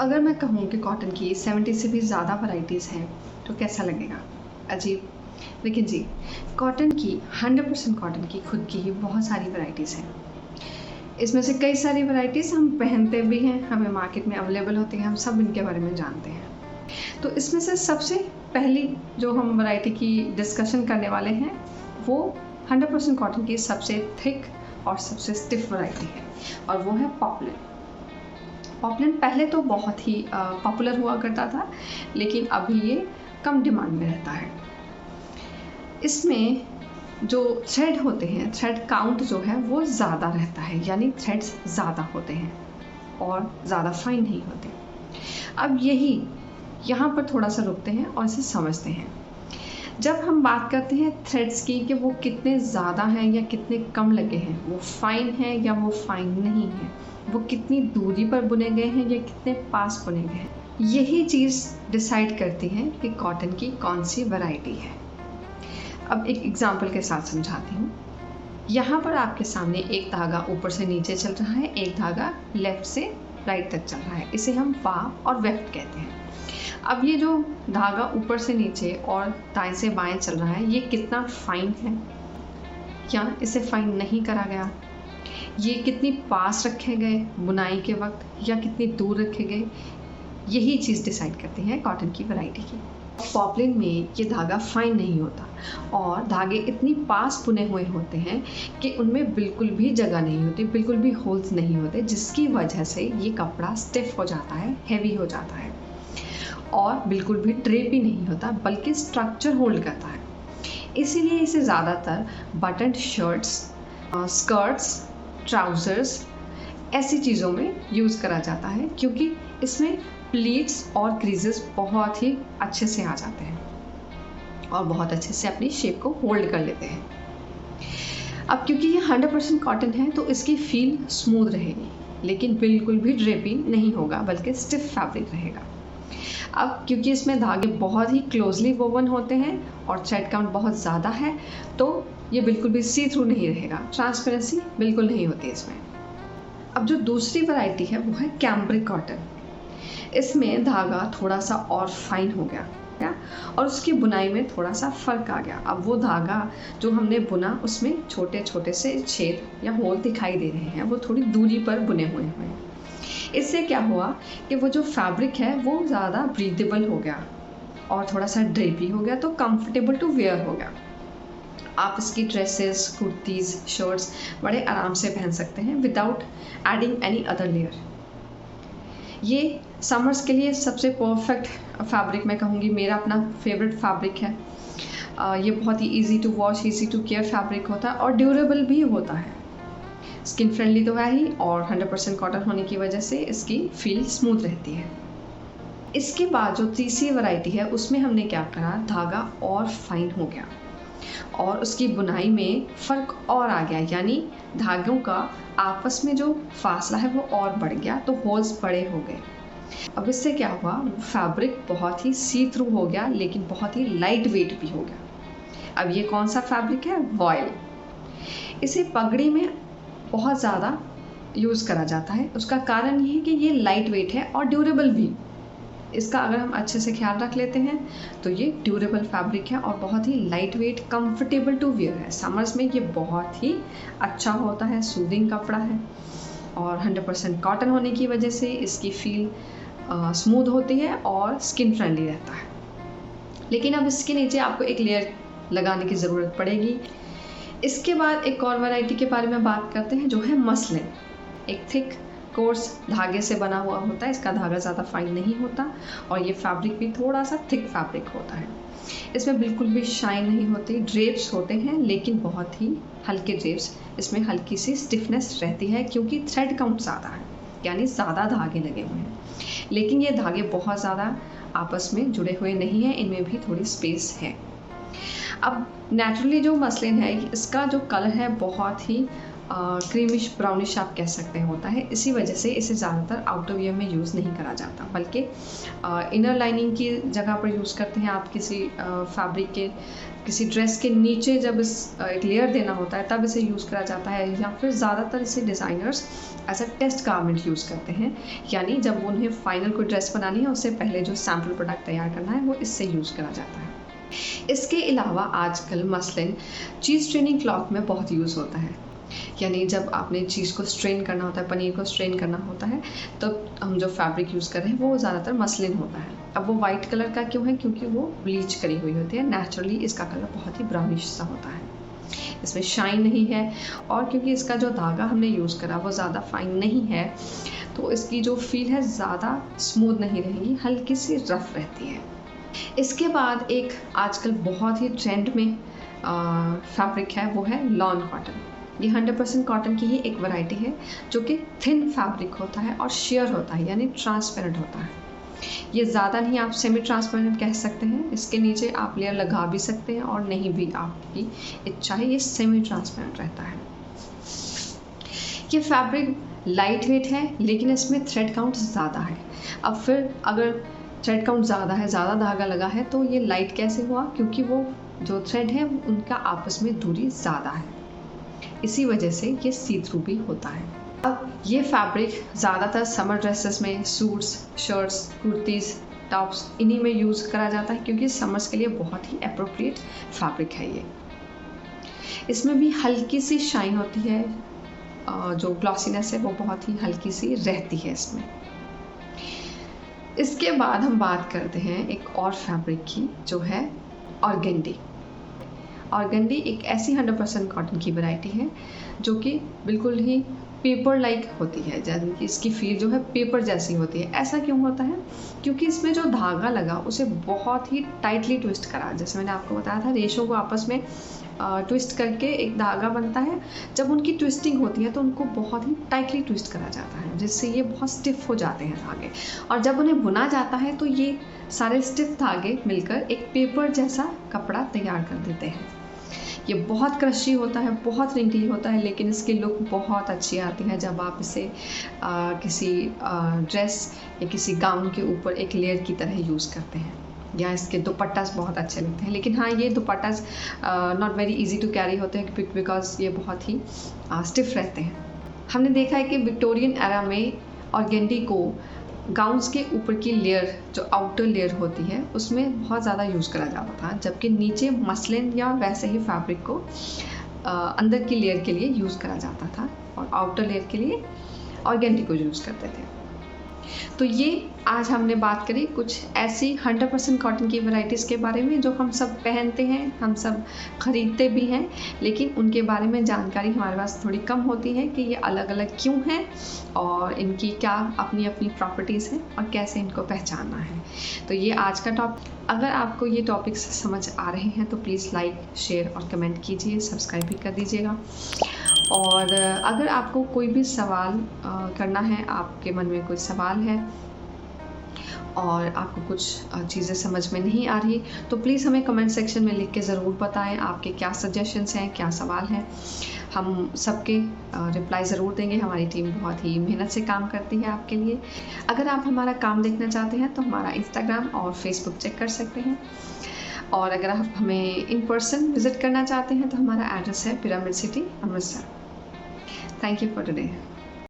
अगर मैं कहूँ कि कॉटन की 70 से भी ज़्यादा वैरायटीज़ हैं तो कैसा लगेगा? अजीब। लेकिन जी, कॉटन की 100% कॉटन की खुद की ही बहुत सारी वैरायटीज़ हैं। इसमें से कई सारी वैरायटीज़ हम पहनते भी हैं, हमें मार्केट में अवेलेबल होती हैं, हम सब इनके बारे में जानते हैं। तो इसमें से सबसे पहली जो हम वैरायटी की डिस्कशन करने वाले हैं, वो 100% कॉटन की सबसे थिक और सबसे स्टिफ वैरायटी है, और वो है पॉपलिन। पॉपलिन पहले तो बहुत ही पॉपुलर हुआ करता था, लेकिन अभी ये कम डिमांड में रहता है। इसमें जो थ्रेड होते हैं, थ्रेड काउंट जो है वो ज़्यादा रहता है, यानी थ्रेड्स ज़्यादा होते हैं और ज़्यादा फाइन नहीं होते। अब यही यहाँ पर थोड़ा सा रुकते हैं और इसे समझते हैं। जब हम बात करते हैं थ्रेड्स की कि वो कितने ज़्यादा हैं या कितने कम लगे हैं, वो फाइन है या वो फाइन नहीं है, वो कितनी दूरी पर बुने गए हैं या कितने पास बुने गए हैं, यही चीज़ डिसाइड करती है कि कॉटन की कौन सी वैरायटी है। अब एक एग्जांपल के साथ समझाती हूँ। यहाँ पर आपके सामने एक धागा ऊपर से नीचे चल रहा है, एक धागा लेफ़्ट से राइट तक चल रहा है। इसे हम वाव और वेफ्ट कहते हैं। अब ये जो धागा ऊपर से नीचे और दाएं से बाएं चल रहा है, ये कितना फाइन है या इसे फाइन नहीं करा गया, ये कितनी पास रखे गए बुनाई के वक्त या कितनी दूर रखे गए, यही चीज़ डिसाइड करती है कॉटन की वैरायटी की। पॉपलिन में ये धागा फाइन नहीं होता और धागे इतनी पास बुने हुए होते हैं कि उनमें बिल्कुल भी जगह नहीं होती, बिल्कुल भी होल्स नहीं होते, जिसकी वजह से ये कपड़ा स्टिफ हो जाता है, हैवी हो जाता है और बिल्कुल भी ड्रेप ही नहीं होता, बल्कि स्ट्रक्चर होल्ड करता है। इसीलिए इसे ज़्यादातर बटन शर्ट्स, स्कर्ट्स, ट्राउज़र्स ऐसी चीज़ों में यूज़ करा जाता है, क्योंकि इसमें प्लीट्स और क्रीजेस बहुत ही अच्छे से आ जाते हैं और बहुत अच्छे से अपनी शेप को होल्ड कर लेते हैं। अब क्योंकि ये 100% कॉटन है तो इसकी फील स्मूथ रहेगी, लेकिन बिल्कुल भी ड्रेपी नहीं होगा, बल्कि स्टिफ फैब्रिक रहेगा। अब क्योंकि इसमें धागे बहुत ही क्लोजली वोवन होते हैं और थ्रेड काउंट बहुत ज़्यादा है, तो ये बिल्कुल भी सी थ्रू नहीं रहेगा, ट्रांसपेरेंसी बिल्कुल नहीं होती इसमें। अब जो दूसरी वैरायटी है वो है कैम्ब्रिक कॉटन। इसमें धागा थोड़ा सा और फाइन हो गया और उसकी बुनाई में थोड़ा सा फ़र्क आ गया। अब वो धागा जो हमने बुना उसमें छोटे छोटे से छेद या होल दिखाई दे रहे हैं, वो थोड़ी दूरी पर बुने हुए हैं। इससे क्या हुआ कि वो जो फैब्रिक है वो ज़्यादा ब्रीदेबल हो गया और थोड़ा सा ड्रेपी हो गया, तो कंफर्टेबल टू वेयर हो गया। आप इसकी ड्रेसेस, कुर्तीज़, शर्ट्स बड़े आराम से पहन सकते हैं without adding any other layer. ये समर्स के लिए सबसे परफेक्ट फैब्रिक मैं कहूँगी, मेरा अपना फेवरेट फैब्रिक है। ये बहुत ही easy to wash, easy to care fabric होता है और ड्यूरेबल भी होता है। स्किन फ्रेंडली तो है ही और 100% कॉटन होने की वजह से इसकी फील स्मूथ रहती है। इसके बाद जो तीसरी वैरायटी है उसमें हमने क्या करा, धागा और फाइन हो गया और उसकी बुनाई में फ़र्क और आ गया, यानी धागों का आपस में जो फासला है वो और बढ़ गया, तो होल्स बड़े हो गए। अब इससे क्या हुआ, फैब्रिक बहुत ही सी थ्रू हो गया, लेकिन बहुत ही लाइट वेट भी हो गया। अब ये कौन सा फैब्रिक है, वॉयल। इसे पगड़ी में बहुत ज़्यादा यूज़ करा जाता है। उसका कारण ये है कि ये लाइट वेट है और ड्यूरेबल भी। इसका अगर हम अच्छे से ख्याल रख लेते हैं तो ये ड्यूरेबल फैब्रिक है और बहुत ही light weight, comfortable to wear है। समर्स में ये बहुत ही अच्छा होता है, सूदिंग कपड़ा है और 100% कॉटन होने की वजह से इसकी फील स्मूथ होती है और स्किन फ्रेंडली रहता है। लेकिन अब इसके नीचे आपको एक लेयर लगाने की ज़रूरत पड़ेगी। इसके बाद एक और वैरायटी के बारे में बात करते हैं जो है मसलिन। एक थिक कोर्स धागे से बना हुआ होता है, इसका धागा ज़्यादा फाइन नहीं होता और ये फैब्रिक भी थोड़ा सा थिक फैब्रिक होता है। इसमें बिल्कुल भी शाइन नहीं होती, ड्रेप्स होते हैं लेकिन बहुत ही हल्के ड्रेप्स। इसमें हल्की सी स्टिफनेस रहती है क्योंकि थ्रेड काउंट ज़्यादा है, यानी ज़्यादा धागे लगे हुए हैं। लेकिन ये धागे बहुत ज़्यादा आपस में जुड़े हुए नहीं हैं, इनमें भी थोड़ी स्पेस है। अब नेचुरली जो मसलिन है इसका जो कलर है बहुत ही क्रीमिश ब्राउनिश आप कह सकते हैं होता है। इसी वजह से इसे ज़्यादातर आउटर वियर में यूज़ नहीं करा जाता, बल्कि इनर लाइनिंग की जगह पर यूज़ करते हैं। आप किसी फैब्रिक के किसी ड्रेस के नीचे जब इस एक लेयर देना होता है तब इसे यूज़ करा जाता है, या फिर ज़्यादातर इसे designers as a test garment use करते हैं। यानी जब उन्हें फाइनल कोई ड्रेस बनानी है उससे पहले जो सैम्पल प्रोडक्ट तैयार करना है वो इससे यूज़ करा जाता है। इसके अलावा आजकल मसलिन चीज़ स्ट्रेनिंग क्लॉथ में बहुत यूज़ होता है। यानी जब आपने चीज़ को स्ट्रेन करना होता है, पनीर को स्ट्रेन करना होता है, तो हम जो फैब्रिक यूज़ कर रहे हैं वो ज़्यादातर मसलिन होता है। अब वो वाइट कलर का क्यों है? क्योंकि वो ब्लीच करी हुई होती है। नेचुरली इसका कलर बहुत ही ब्राउनिश सा होता है, इसमें शाइन नहीं है, और क्योंकि इसका जो धागा हमने यूज़ करा वो ज़्यादा फाइन नहीं है, तो इसकी जो फील है ज़्यादा स्मूथ नहीं रहेगी, हल्की सी रफ रहती है। इसके बाद एक आजकल बहुत ही ट्रेंड में फैब्रिक है, वो है लॉन कॉटन। ये 100% कॉटन की ही एक वैरायटी है जो कि थिन फैब्रिक होता है और शेयर होता है, यानी ट्रांसपेरेंट होता है। ये ज़्यादा नहीं, आप सेमी ट्रांसपेरेंट कह सकते हैं। इसके नीचे आप लेयर लगा भी सकते हैं और नहीं भी, आपकी इच्छा है। ये सेमी ट्रांसपेरेंट रहता है। ये फैब्रिक लाइट वेट है, लेकिन इसमें थ्रेड काउंट ज़्यादा है। अब फिर अगर थ्रेड काउंट ज़्यादा है, ज़्यादा धागा लगा है, तो ये लाइट कैसे हुआ? क्योंकि वो जो थ्रेड है उनका आपस में दूरी ज़्यादा है, इसी वजह से ये सी थ्रू भी होता है। अब ये फैब्रिक ज़्यादातर समर ड्रेसेस में, सूट्स, शर्ट्स, कुर्तीज़, टॉप्स, इन्हीं में यूज़ करा जाता है, क्योंकि समर्स के लिए बहुत ही अप्रोप्रिएट फैब्रिक है ये। इसमें भी हल्की सी शाइन होती है, जो ग्लॉसीनेस है वो बहुत ही हल्की सी रहती है इसमें। इसके बाद हम बात करते हैं एक और फैब्रिक की, जो है ऑर्गेंडी। ऑर्गेंडी एक ऐसी 100% कॉटन की वैरायटी है जो कि बिल्कुल ही पेपर लाइक होती है, जैसे कि इसकी फील जो है पेपर जैसी होती है। ऐसा क्यों होता है? क्योंकि इसमें जो धागा लगा उसे बहुत ही टाइटली ट्विस्ट करा। जैसे मैंने आपको बताया था, रेशों को आपस में ट्विस्ट करके एक धागा बनता है। जब उनकी ट्विस्टिंग होती है तो उनको बहुत ही टाइटली ट्विस्ट करा जाता है, जिससे ये बहुत स्टिफ हो जाते हैं धागे, और जब उन्हें बुना जाता है तो ये सारे स्टिफ धागे मिलकर एक पेपर जैसा कपड़ा तैयार कर देते हैं। ये बहुत क्रशी होता है, बहुत रिंकली होता है, लेकिन इसकी लुक बहुत अच्छी आती है जब आप इसे किसी ड्रेस या किसी गाउन के ऊपर एक लेयर की तरह यूज़ करते हैं, या इसके दुपट्टास बहुत अच्छे लगते हैं। लेकिन हाँ, ये dupattas not very easy to carry होते हैं, बिकॉज ये बहुत ही स्टिफ रहते हैं। हमने देखा है कि विक्टोरियन एरा में ऑर्गेंडी को गाउन्स के ऊपर की लेयर, जो आउटर लेयर होती है, उसमें बहुत ज़्यादा यूज़ करा जाता था, जबकि नीचे मसलिन या वैसे ही फैब्रिक को अंदर की लेयर के लिए यूज़ करा जाता था, और आउटर लेयर के लिए ऑर्गेंडी को यूज़ करते थे। तो ये आज हमने बात करी कुछ ऐसी 100% कॉटन की वैरायटीज़ के बारे में जो हम सब पहनते हैं, हम सब ख़रीदते भी हैं, लेकिन उनके बारे में जानकारी हमारे पास थोड़ी कम होती है कि ये अलग अलग क्यों हैं और इनकी क्या अपनी अपनी प्रॉपर्टीज़ हैं और कैसे इनको पहचानना है। तो ये आज का टॉपिक। अगर आपको ये टॉपिक्स समझ आ रहे हैं तो प्लीज़ लाइक, शेयर और कमेंट कीजिए, सब्सक्राइब भी कर दीजिएगा। और अगर आपको कोई भी सवाल करना है, आपके मन में कोई सवाल है और आपको कुछ चीज़ें समझ में नहीं आ रही, तो प्लीज़ हमें कमेंट सेक्शन में लिख के ज़रूर बताएं आपके क्या सजेशंस हैं, क्या सवाल हैं। हम सबके रिप्लाई ज़रूर देंगे। हमारी टीम बहुत ही मेहनत से काम करती है आपके लिए। अगर आप हमारा काम देखना चाहते हैं तो हमारा इंस्टाग्राम और फेसबुक चेक कर सकते हैं, और अगर आप हमें इन पर्सन विज़िट करना चाहते हैं तो हमारा एड्रेस है pyramid city, Amritsar. Thank you for today.